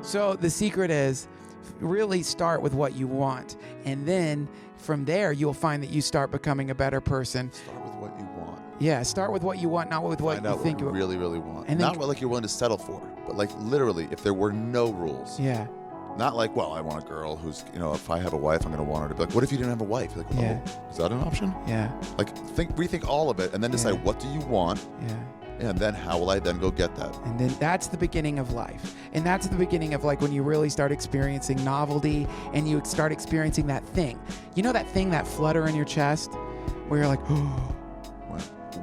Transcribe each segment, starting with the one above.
So the secret is really start with what you want. And then from there, you'll find that you start becoming a better person. Start with what you want. Yeah, start with what you want, not with what Find you out think what you really, really want. And not then, what like you're willing to settle for, but like literally, if there were no rules. Yeah. Not like, well, I want a girl who's, if I have a wife, I'm going to want her to be like, what if you didn't have a wife? You're like, oh, is that an option? Yeah. Like, rethink all of it, and then decide what do you want? Yeah. And then how will I then go get that? And then that's the beginning of life. And that's the beginning of like when you really start experiencing novelty and you start experiencing that thing. You know that thing, that flutter in your chest where you're like, oh.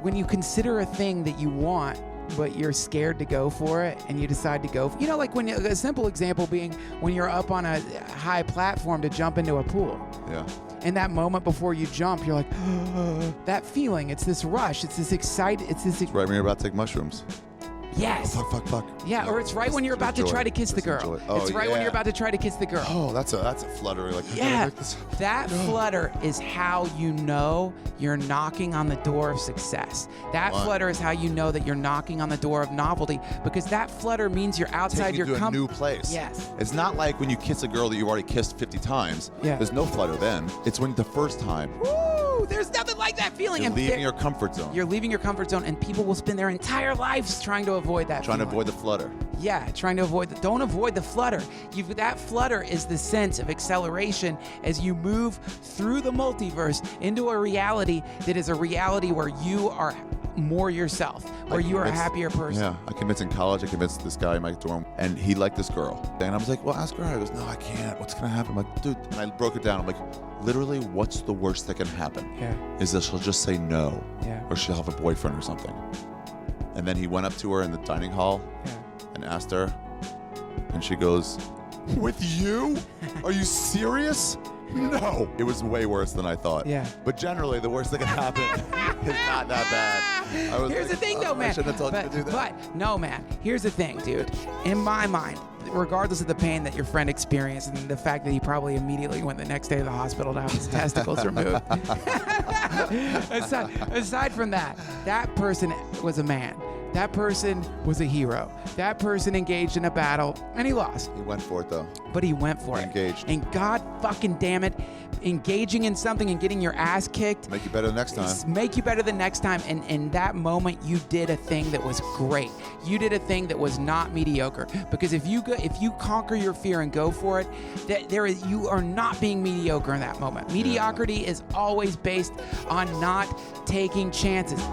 When you consider a thing that you want, but you're scared to go for it and you decide to go, like when a simple example being when you're up on a high platform to jump into a pool. Yeah. And that moment before you jump, you're like, that feeling, it's this rush, it's this excited, right when you're about to take mushrooms. Yes. Fuck. Yeah, or it's right when you're about to try to kiss the girl. It's right when you're about to try to kiss the girl. Oh, that's a flutter. Like, yeah, that flutter is how you know you're knocking on the door of success. That flutter is how you know that you're knocking on the door of novelty, because that flutter means you're outside your comfort. A new place. Yes. It's not like when you kiss a girl that you've already kissed 50 times. Yeah. There's no flutter then. It's when the first time. Woo! There's nothing like that feeling. You're leaving your comfort zone. You're leaving your comfort zone, and people will spend their entire lives trying to avoid that. Trying to avoid the flutter. Yeah, trying to avoid. Don't avoid the flutter. That flutter is the sense of acceleration as you move through the multiverse into a reality that is a reality where you are more yourself, where you are a happier person. Yeah, I convinced in college. I convinced this guy in my dorm, and he liked this girl. And I was like, well, ask her out. He goes, no, I can't. What's gonna happen? I'm like, dude. And I broke it down. I'm like, literally, what's the worst that can happen? Yeah. Is that she'll just say no, yeah, or she'll have a boyfriend or something. And then he went up to her in the dining hall, and asked her, and she goes, with you? Are you serious? No. It was way worse than I thought. Yeah. But generally, the worst that can happen is not that bad. Here's the thing, though, man. I shouldn't have told you to do that. But, no, man. Here's the thing, dude. In my mind, regardless of the pain that your friend experienced and the fact that he probably immediately went the next day to the hospital to have his testicles removed. aside from that, that person was a man. That person was a hero. That person engaged in a battle, and he lost. He went for it, though. But he went for it. Engaged. And God fucking damn it, engaging in something and getting your ass kicked. Make you better the next time. Make you better the next time. And in that moment, you did a thing that was great. You did a thing that was not mediocre. Because if you conquer your fear and go for it, you are not being mediocre in that moment. Mediocrity is always based on not taking chances.